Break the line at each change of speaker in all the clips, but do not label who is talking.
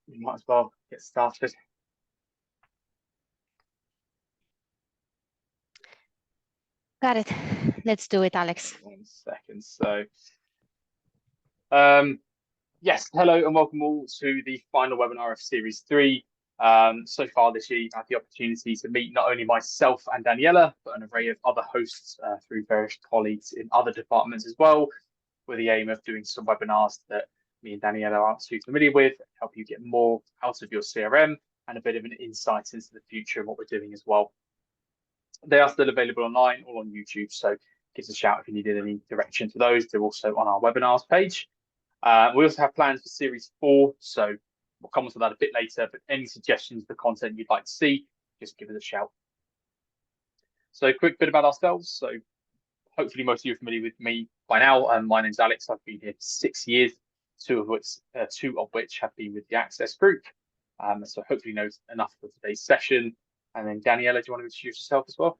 We might as well get started.
Got it. Let's do it, Alex.
1 second. Yes, hello and welcome all to the final webinar of Series 3. So far this year, you've had the opportunity to meet not only myself and Daniela, but an array of other hosts through various colleagues in other departments as well, with the aim of doing some webinars that me and Daniela aren't too familiar with, help you get more out of your CRM and a bit of an insight into the future and what we're doing as well. They are still available online or on YouTube, so give us a shout if you needed any direction to those. They're also on our webinars page. We also have plans for Series 4, so we'll comment on that a bit later, but any suggestions for content you'd like to see, just give us a shout. So a quick bit about ourselves. So hopefully most of you are familiar with me by now. My name's Alex. I've been here for 6 years, two of which have been with the Access Group. So hopefully knows enough for today's session. And then Daniela, do you want to introduce yourself as well?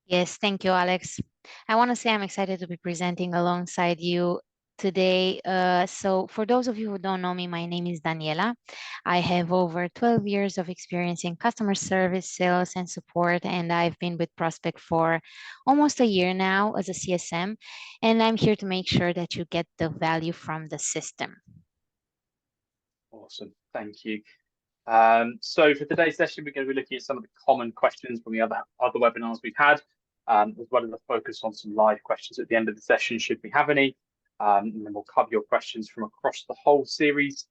Yes, thank you, Alex. I want to say I'm excited to be presenting alongside you today. So for those of you who don't know me, my name is Daniela. I have over 12 years of experience in customer service, sales, and support, and I've been with Prospect for almost a year now as a CSM, and I'm here to make sure that you get the value from the system.
Awesome, thank you. So for today's session, we're going to be looking at some of the common questions from the other webinars we've had, as well as a focus on some live questions at the end of the session, should we have any. And then we'll cover your questions from across the whole series,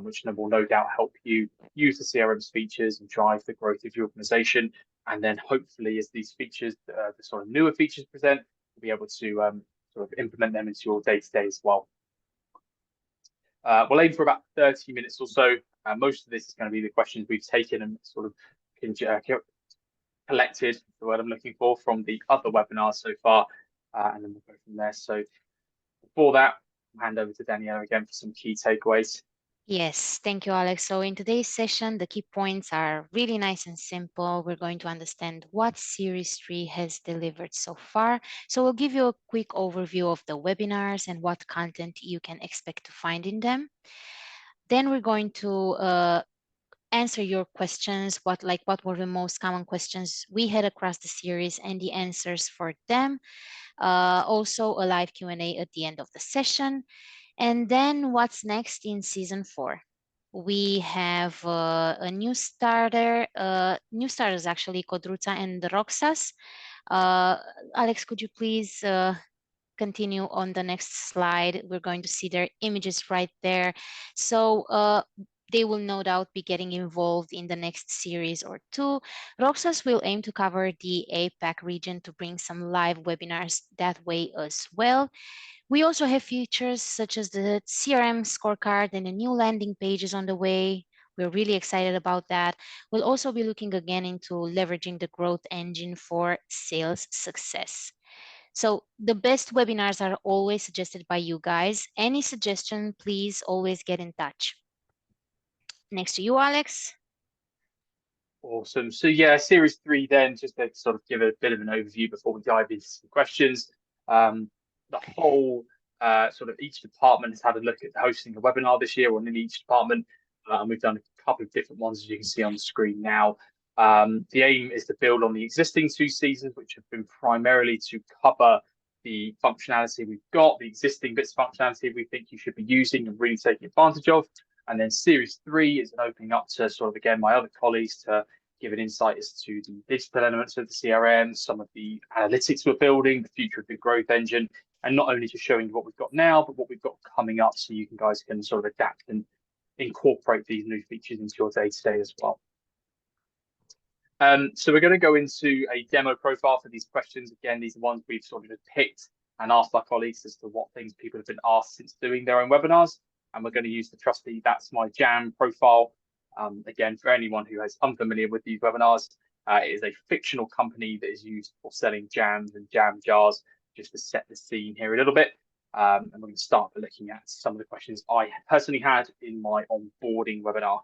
which will no doubt help you use the CRM's features and drive the growth of your organization. And then hopefully as these features, the sort of newer features present, you'll be able to sort of implement them into your day-to-day as well. We'll aim for about 30 minutes or so. Most of this is going to be the questions we've taken and sort of collected, the word I'm looking for, from the other webinars so far, and then we'll go from there. So before that, I'll hand over to Daniela again for some key takeaways.
Yes, thank you, Alex. So in today's session, the key points are really nice and simple. We're going to understand what Series 3 has delivered so far. So we'll give you a quick overview of the webinars and what content you can expect to find in them. Then we're going to answer your questions, what were the most common questions we had across the series and the answers for them. Also a live Q&A at the end of the session. And then what's next in season 4? We have a new starter, new starters actually, Codruța and Roxas. Alex, could you please continue on the next slide? We're going to see their images right there. So they will no doubt be getting involved in the next series or 2. Roxas will aim to cover the APAC region to bring some live webinars that way as well. We also have features such as the CRM scorecard and the new landing pages on the way. We're really excited about that. We'll also be looking again into leveraging the growth engine for sales success. So the best webinars are always suggested by you guys. Any suggestion, please always get in touch. Next to you, Alex.
Awesome. So yeah, Series 3 then, just to sort of give a bit of an overview before we dive into some questions. The whole sort of each department has had a look at hosting a webinar this year, or in each department, and we've done a couple of different ones, as you can see on the screen now. The aim is to build on the existing 2 seasons, which have been primarily to cover the functionality we've got, the existing bits of functionality we think you should be using and really taking advantage of. And then Series 3 is an opening up to sort of, again, my other colleagues to give an insight as to the digital elements of the CRM, some of the analytics we're building, the future of the growth engine, and not only just showing you what we've got now, but what we've got coming up, so you guys can sort of adapt and incorporate these new features into your day-to-day as well. So we're going to go into a demo profile for these questions. Again, these are ones we've sort of picked and asked our colleagues as to what things people have been asked since doing their own webinars. And we're going to use the trusty That's My Jam profile. Again, for anyone who is unfamiliar with these webinars, it is a fictional company that is used for selling jams and jam jars, just to set the scene here a little bit. And we're going to start by looking at some of the questions I personally had in my onboarding webinar.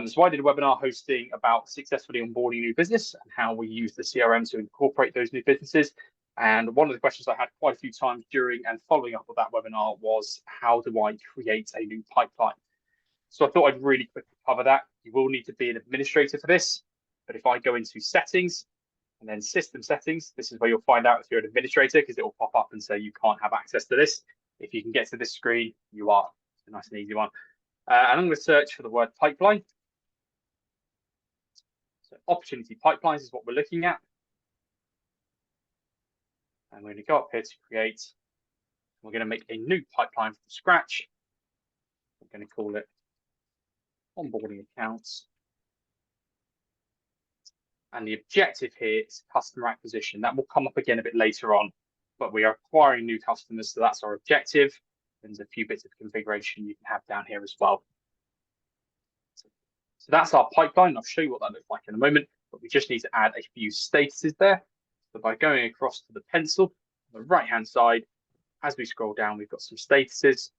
So I did a webinar hosting about successfully onboarding new business and how we use the CRM to incorporate those new businesses. And one of the questions I had quite a few times during and following up with that webinar was, how do I create a new pipeline? So I thought I'd really quickly cover that. You will need to be an administrator for this, but if I go into settings and then system settings, this is where you'll find out if you're an administrator, because it will pop up and say you can't have access to this. If you can get to this screen, you are. It's a nice and easy one. And I'm going to search for the word pipeline. So opportunity pipelines is what we're looking at. And we're going to go up here to create. We're going to make a new pipeline from scratch. We're going to call it onboarding accounts. And the objective here is customer acquisition. That will come up again a bit later on, but we are acquiring new customers, so that's our objective. There's a few bits of configuration you can have down here as well. So that's our pipeline. I'll show you what that looks like in a moment, but we just need to add a few statuses there. So by going across to the pencil on the right-hand side, as we scroll down, we've got some statuses,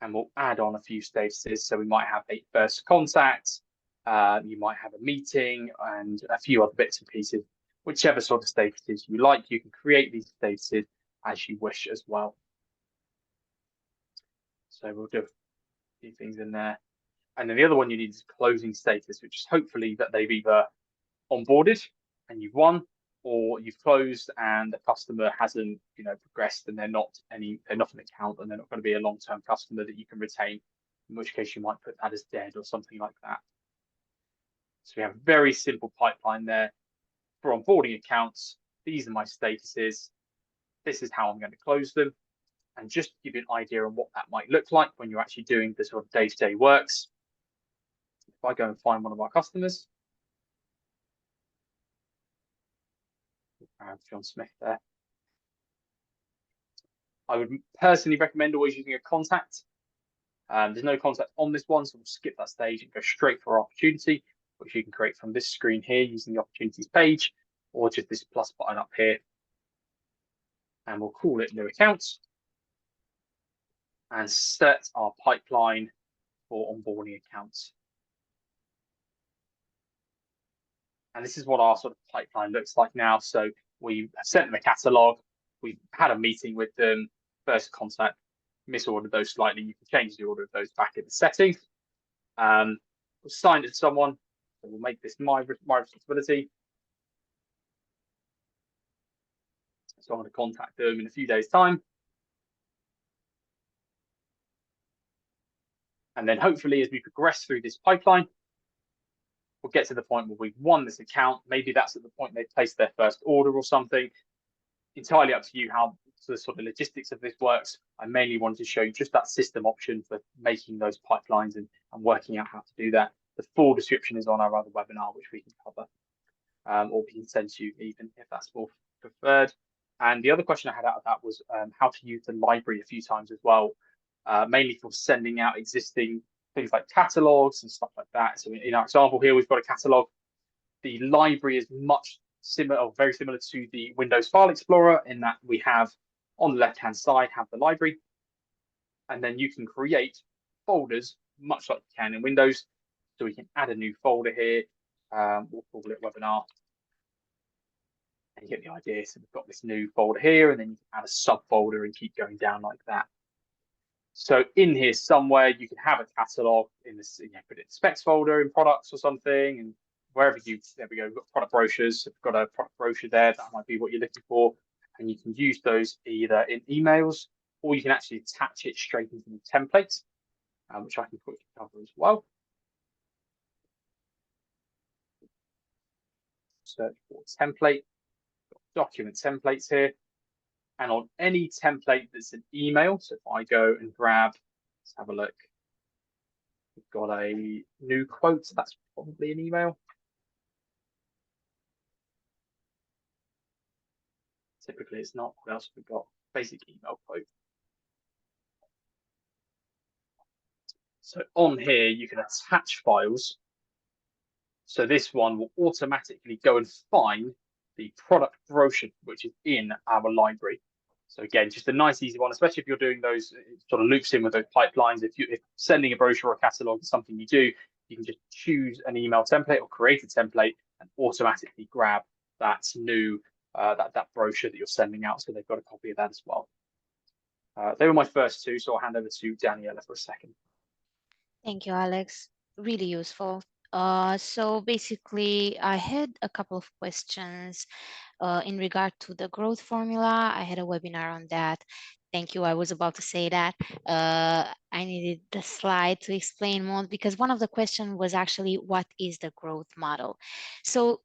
and we'll add on a few statuses. So we might have a first contact, you might have a meeting, and a few other bits and pieces. Whichever sort of statuses you like, you can create these statuses as you wish as well. So we'll do a few things in there. And then the other one you need is closing status, which is hopefully that they've either onboarded and you've won, or you've closed and the customer hasn't, progressed, and they're not an account, and they're not going to be a long-term customer that you can retain. In which case you might put that as dead or something like that. So we have a very simple pipeline there for onboarding accounts. These are my statuses. This is how I'm going to close them. And just to give you an idea on what that might look like when you're actually doing the sort of day-to-day works. If I go and find one of our customers, I have John Smith there. I would personally recommend always using a contact. There's no contact on this one, so we'll skip that stage and go straight for our opportunity, which you can create from this screen here using the opportunities page, or just this plus button up here. And we'll call it new accounts and set our pipeline for onboarding accounts. And this is what our sort of pipeline looks like now. So we have sent them a catalog. We've had a meeting with them, first contact, misordered those slightly. You can change the order of those back in the settings. We've signed it to someone. So we'll make this my responsibility. So I'm going to contact them in a few days' time. And then hopefully as we progress through this pipeline, we'll get to the point where we've won this account. Maybe that's at the point they placed their first order or something. Entirely up to you how the sort of logistics of this works. I mainly wanted to show you just that system option for making those pipelines and working out how to do that. The full description is on our other webinar, which we can cover, or we can send to you even if that's more preferred. And the other question I had out of that was how to use the library a few times as well, mainly for sending out existing things like catalogs and stuff like that. So in our example here, we've got a catalog. The library is much similar, or very similar to the Windows File Explorer, in that we have on the left-hand side have the library, and then you can create folders much like you can in Windows. So we can add a new folder here. We'll call it webinar. And you get the idea. So we've got this new folder here, and then you can add a subfolder and keep going down like that. So in here somewhere, you can have a catalog in this, put it in specs folder in products or something, and wherever there we go, we've got product brochures. So we've got a product brochure there, that might be what you're looking for. And you can use those either in emails, or you can actually attach it straight into the template, which I can quickly cover as well. Search for template, document templates here. And on any template that's an email, so if I go and grab, let's have a look. We've got a new quote, so that's probably an email. Typically it's not. What else have we got? Basic email quote. So on here, you can attach files. So this one will automatically go and find the product brochure, which is in our library. So again, just a nice, easy one, especially if you're doing those, it sort of loops in with those pipelines. If sending a brochure or a catalog is something you do, you can just choose an email template or create a template and automatically grab that new that brochure that you're sending out. So they've got a copy of that as well. They were my first two, so I'll hand over to Daniela for a second.
Thank you, Alex. Really useful. So basically, I had a couple of questions in regard to the growth formula. I had a webinar on that. Thank you. I was about to say that. I needed the slide to explain more because one of the questions was actually, what is the growth model? So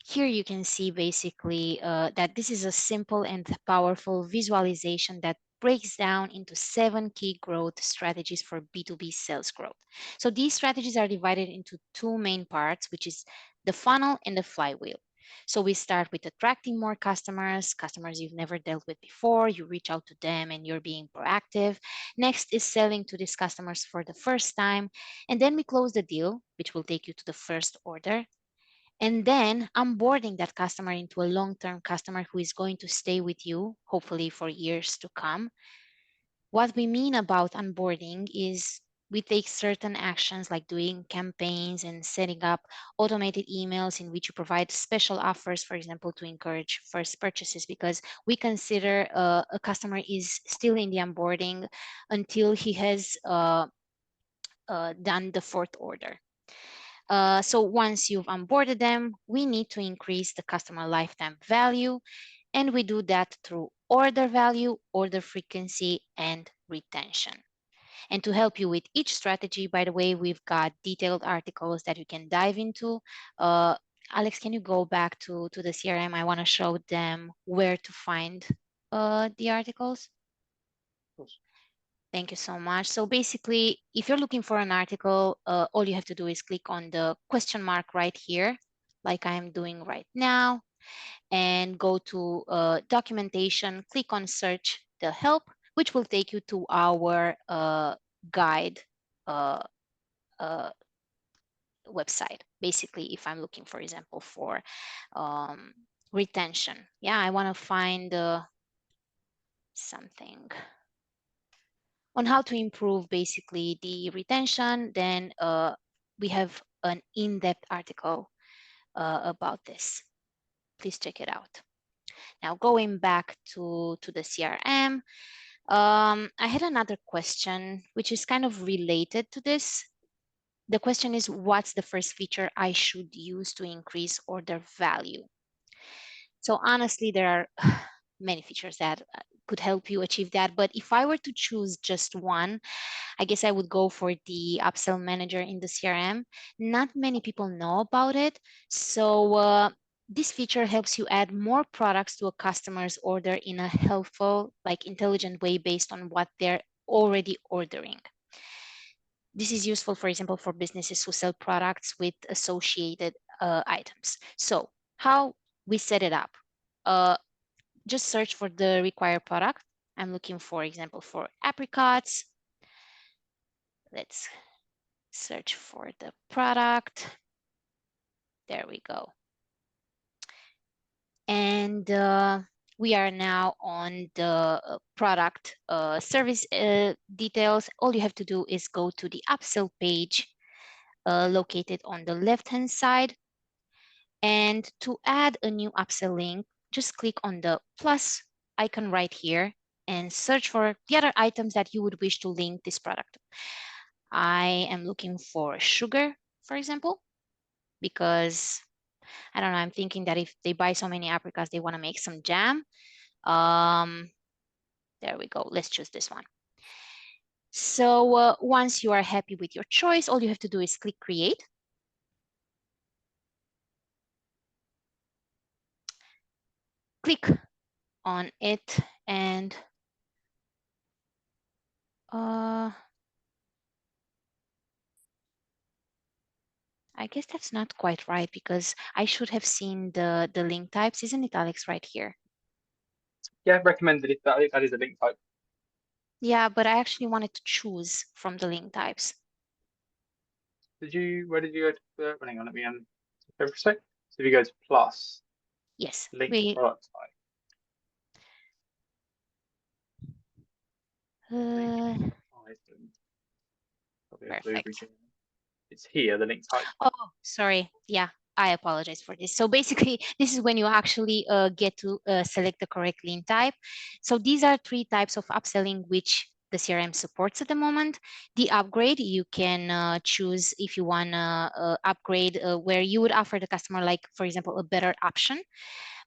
here you can see basically that this is a simple and powerful visualization that breaks down into 7 key growth strategies for B2B sales growth. So these strategies are divided into 2 main parts, which is the funnel and the flywheel. So we start with attracting more customers, customers you've never dealt with before. You reach out to them and you're being proactive. Next is selling to these customers for the first time. And then we close the deal, which will take you to the first order. And then onboarding that customer into a long-term customer who is going to stay with you, hopefully for years to come. What we mean about onboarding is we take certain actions like doing campaigns and setting up automated emails in which you provide special offers, for example, to encourage first purchases, because we consider a customer is still in the onboarding until he has done the fourth order. So once you've onboarded them, we need to increase the customer lifetime value. And we do that through order value, order frequency, and retention. And to help you with each strategy, by the way, we've got detailed articles that you can dive into. Alex, can you go back to the CRM? I want to show them where to find the articles.
Of course.
Thank you so much. So basically, if you're looking for an article, all you have to do is click on the question mark right here, like I'm doing right now, and go to documentation, click on search the help, which will take you to our guide uh, uh, website. Basically, if I'm looking, for example, for retention, yeah, I want to find something on how to improve basically the retention, then we have an in-depth article about this. Please check it out. Now, going back to the CRM, I had another question, which is kind of related to this. The question is, what's the first feature I should use to increase order value? So honestly, there are many features that could help you achieve that. But if I were to choose just one, I guess I would go for the upsell manager in the CRM. Not many people know about it. So this feature helps you add more products to a customer's order in a helpful, like intelligent way based on what they're already ordering. This is useful, for example, for businesses who sell products with associated items. So how we set it up? Just search for the required product. I'm looking, for example, for apricots. Let's search for the product. There we go. And we are now on the product service details. All you have to do is go to the upsell page located on the left-hand side. And to add a new upsell link, just click on the plus icon right here and search for the other items that you would wish to link this product. I am looking for sugar, for example, because I don't know, I'm thinking that if they buy so many apricots, they want to make some jam. There we go. Let's choose this one. So once you are happy with your choice, all you have to do is click create. Click on it and I guess that's not quite right because I should have seen the link types, isn't it, Alex, right here?
Yeah, recommended if that is a link type.
Yeah, but I actually wanted to choose from the link types.
Where did you go to, hang on, let me go for a sec. So if you go to plus,
Yes,
link product type. Probably a blueberry
perfect.
jam. It's here, the link type.
Oh, sorry. Yeah, I apologize for this. So basically, this is when you actually get to select the correct link type. So these are 3 types of upselling which the CRM supports at the moment. The upgrade, you can choose if you want to upgrade where you would offer the customer, like, for example, a better option.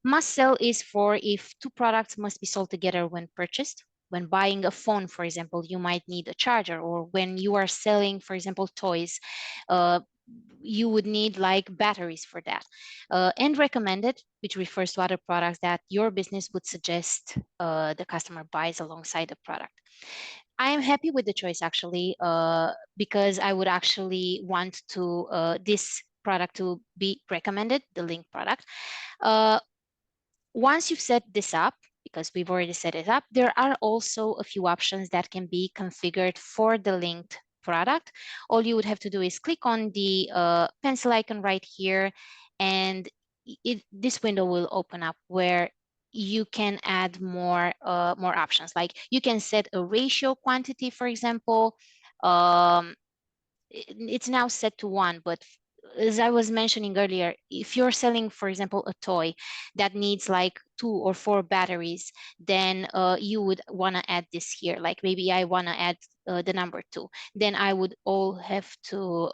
Must sell is for if two products must be sold together when purchased. When buying a phone, for example, you might need a charger, or when you are selling, for example, toys, uh, you would need like batteries for that. And recommended, which refers to other products that your business would suggest the customer buys alongside the product. I am happy with the choice actually, because I would actually want to this product to be recommended, the link product. Uh, Once you've set this up, because we've already set it up, there are also a few options that can be configured for the linked product. All you would have to do is click on the pencil icon right here, and this window will open up where you can add more options. Like you can set a ratio quantity, for example. It's now set to 1, but as I was mentioning earlier, if you're selling, for example, a toy that needs like 2 or 4 batteries, then you would want to add this here. Like maybe I want to add the number 2. Then I would all have to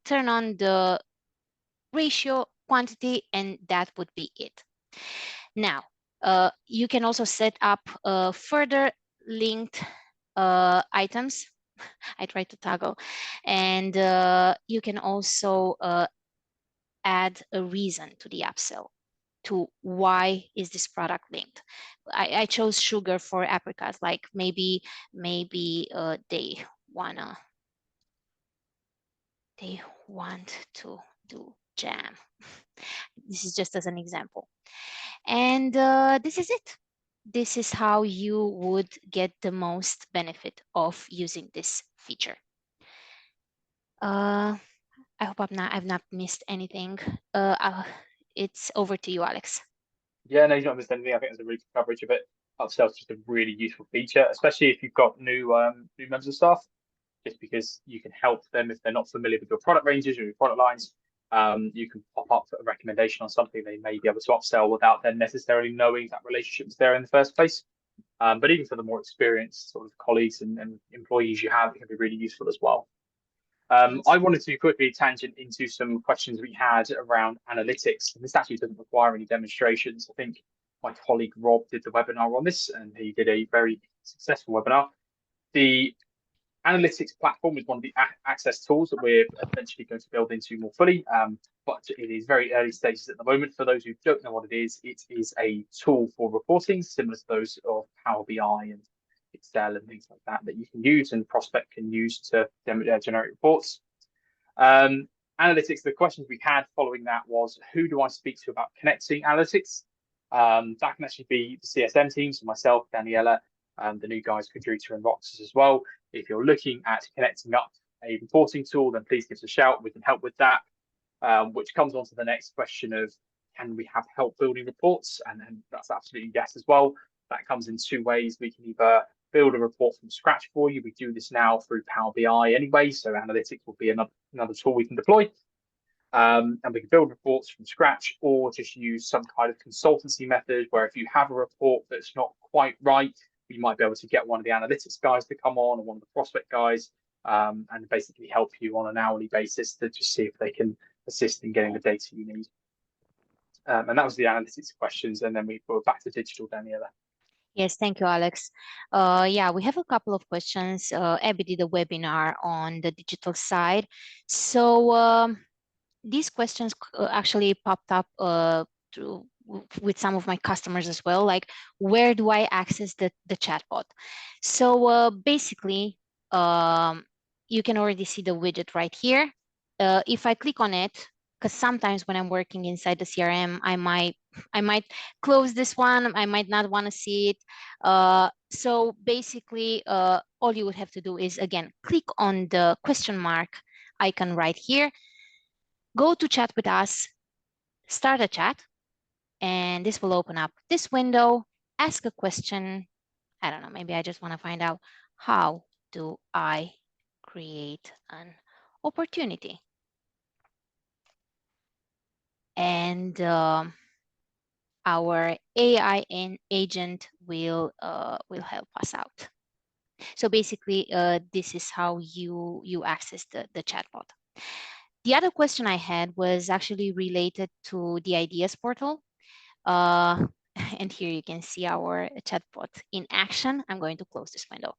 turn on the ratio quantity, and that would be it. Now, you can also set up further linked items. I try to toggle, and you can also add a reason to the upsell, to why is this product linked. I chose sugar for apricots, like maybe they want to do jam. This is just as an example. And this is it. This is how you would get the most benefit of using this feature. I hope I've not missed anything. It's over to you, Alex.
Yeah, no, you've not missed anything. I think there's a really good coverage of it. Upsell's just a really useful feature, especially if you've got new members of staff, just because you can help them if they're not familiar with your product ranges or your product lines. You can pop up a recommendation on something they may be able to upsell without them necessarily knowing that relationship is there in the first place. But even for the more experienced sort of colleagues and employees you have, it can be really useful as well. I wanted to quickly tangent into some questions we had around analytics. And this actually doesn't require any demonstrations. I think my colleague Rob did the webinar on this, and he did a very successful webinar. The analytics platform is one of the access tools that we're eventually going to build into more fully, but it is very early stages at the moment. For those who don't know what it is a tool for reporting similar to those of Power BI and Excel and things like that you can use and prospect can use to generate reports. Analytics, the questions we had following that was, who do I speak to about connecting analytics? That can actually be the CSM team, so myself, Daniela, the new guys, Kadrita and Roxas as well. If you're looking at connecting up a reporting tool, then please give us a shout. We can help with that, which comes on to the next question of, can we have help building reports? And that's absolutely yes as well. That comes in 2 ways. We can either build a report from scratch for you. We do this now through Power BI anyway, so analytics will be another tool we can deploy. And we can build reports from scratch, or just use some kind of consultancy method where if you have a report that's not quite right, we might be able to get one of the analytics guys to come on, or one of the prospect guys, and basically help you on an hourly basis to just see if they can assist in getting the data you need. And that was the analytics questions, and then we were back to digital, Daniela.
Yes, thank you, Alex. Yeah, we have a couple of questions. Abby did a webinar on the digital side. So these questions actually popped up with some of my customers as well, like where do I access the chatbot? So basically, you can already see the widget right here. If I click on it, because sometimes when I'm working inside the CRM, I might close this one, I might not want to see it. So basically, all you would have to do is, again, click on the question mark icon right here, go to chat with us, start a chat, and this will open up this window, ask a question. I don't know, maybe I just want to find out, how do I create an opportunity? And our AI agent will help us out. So basically, this is how you access the chatbot. The other question I had was actually related to the ideas portal. Uh, and here you can see our chatbot in action. I'm going to close this window.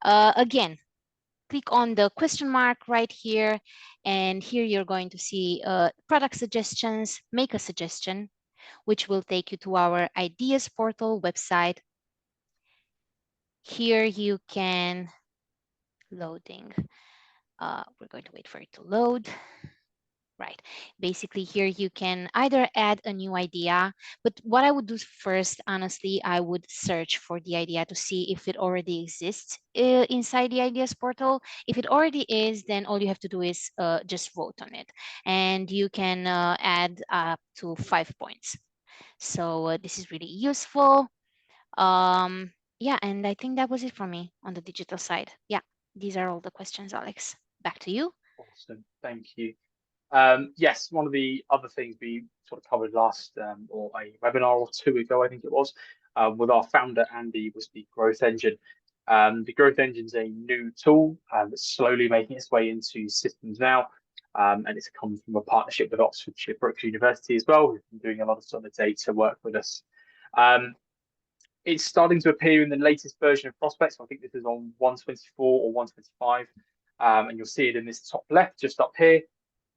Again, click on the question mark right here. And here you're going to see product suggestions, make a suggestion, which will take you to our ideas portal website. Here you can, loading. We're going to wait for it to load. Right. Basically, here you can either add a new idea, but what I would do first, honestly, I would search for the idea to see if it already exists inside the ideas portal. If it already is, then all you have to do is just vote on it. And you can add up to 5 points. So this is really useful. Yeah, and I think that was it for me on the digital side. Yeah, these are all the questions, Alex. Back to you.
Awesome, thank you. Yes, one of the other things we sort of covered last or a webinar or two ago, I think it was, with our founder Andy, was the growth engine. The growth engine is a new tool that's slowly making its way into systems now, and it's come from a partnership with Oxfordshire Brookes University as well, who've been doing a lot of sort of data work with us. It's starting to appear in the latest version of Prospects. I think this is on 124 or 125, and you'll see it in this top left, just up here.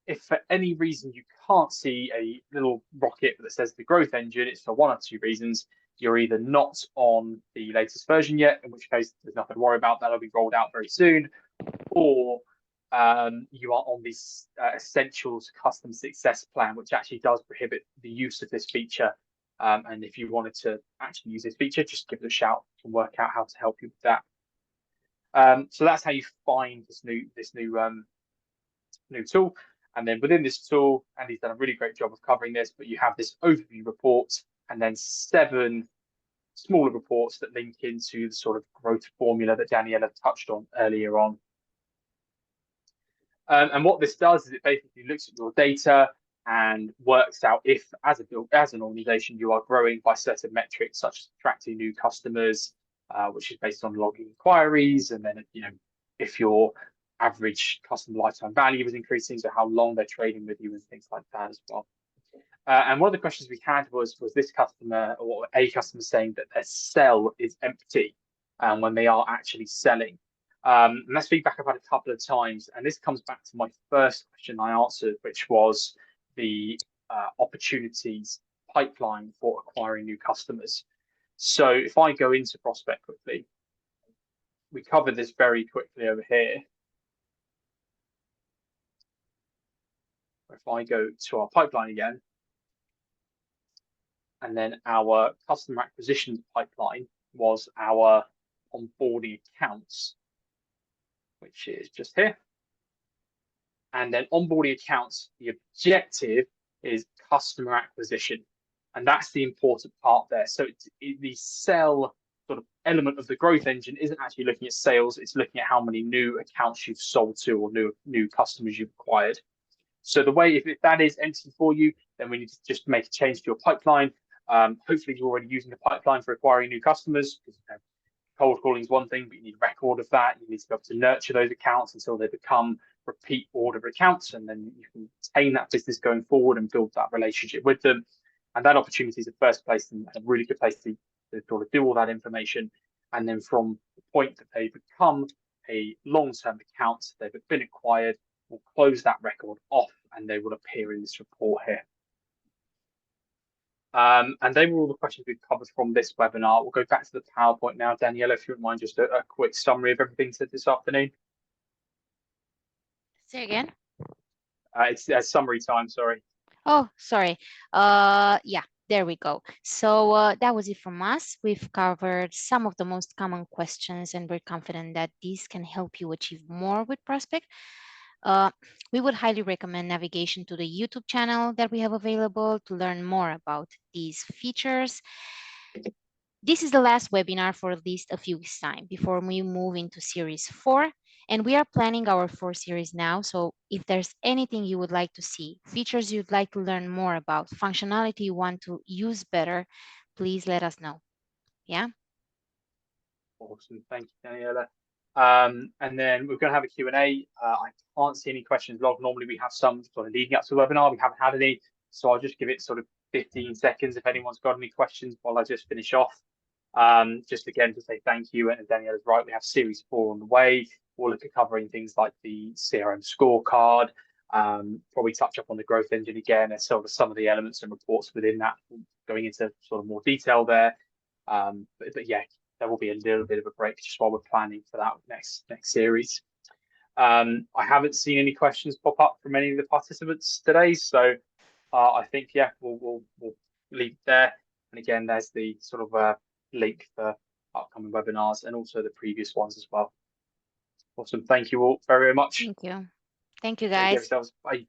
If for any reason you can't see a little rocket that says the growth engine, it's for one or two reasons. You're either not on the latest version yet, in which case there's nothing to worry about, that'll be rolled out very soon, or you are on this Essentials Custom Success Plan, which actually does prohibit the use of this feature. And if you wanted to actually use this feature, just give it a shout and work out how to help you with that. So that's how you find this new tool. And then within this tool, Andy's done a really great job of covering this, but you have this overview report and then 7 smaller reports that link into the sort of growth formula that Daniela touched on earlier on. And what this does is it basically looks at your data and works out if, as an organization, you are growing by certain metrics, such as attracting new customers, which is based on logging inquiries, and then if your average customer lifetime value is increasing, so how long they're trading with you and things like that as well. And one of the questions we had was this customer or a customer saying that their cell is empty when they are actually selling. And that's feedback I've had a couple of times. And this comes back to my first question I answered, which was the opportunities pipeline for acquiring new customers. So if I go into Prospect quickly, we covered this very quickly over here. If I go to our pipeline again, and then our customer acquisition pipeline was our onboarding accounts, which is just here. And then onboarding accounts, the objective is customer acquisition. And that's the important part there. So the sell sort of element of the growth engine isn't actually looking at sales, it's looking at how many new accounts you've sold to or new customers you've acquired. So the way, if that is empty for you, then we need to just make a change to your pipeline. Hopefully you're already using the pipeline for acquiring new customers, because cold calling is one thing, but you need a record of that. You need to be able to nurture those accounts until they become repeat order accounts, and then you can retain that business going forward and build that relationship with them. And that opportunity is the first place and a really good place to sort of do all that information. And then from the point that they become a long-term account, they've been acquired, we'll close that record off and they will appear in this report here. And they were all the questions we've covered from this webinar. We'll go back to the PowerPoint now. Daniela, if you wouldn't mind, just a quick summary of everything said this afternoon.
Say again.
It's summary time, sorry.
Oh, sorry. Yeah, there we go. So that was it from us. We've covered some of the most common questions, and we're confident that these can help you achieve more with Prospect. We would highly recommend navigation to the YouTube channel that we have available to learn more about these features. This is the last webinar for at least a few weeks' time before we move into series 4. And we are planning our 4 series now. So if there's anything you would like to see, features you'd like to learn more about, functionality you want to use better, please let us know. Yeah.
Awesome. Thank you, Daniela. And then we're going to have a Q&A. I can't see any questions logged. Normally we have some sort of leading up to the webinar. We haven't had any. So I'll just give it sort of 15 seconds if anyone's got any questions while I just finish off. Just again to say thank you. And Daniela's right, we have series 4 on the way. We'll look at covering things like the CRM scorecard, probably touch up on the growth engine again, and sort of some of the elements and reports within that, going into sort of more detail there. But yeah, there will be a little bit of a break just while we're planning for that next series. I haven't seen any questions pop up from any of the participants today, so I think yeah, we'll leave it there. And again, there's the sort of link for upcoming webinars and also the previous ones as well. Awesome, thank you all very much.
Thank you. Thank you,
Take care of
guys.
yourselves. Bye.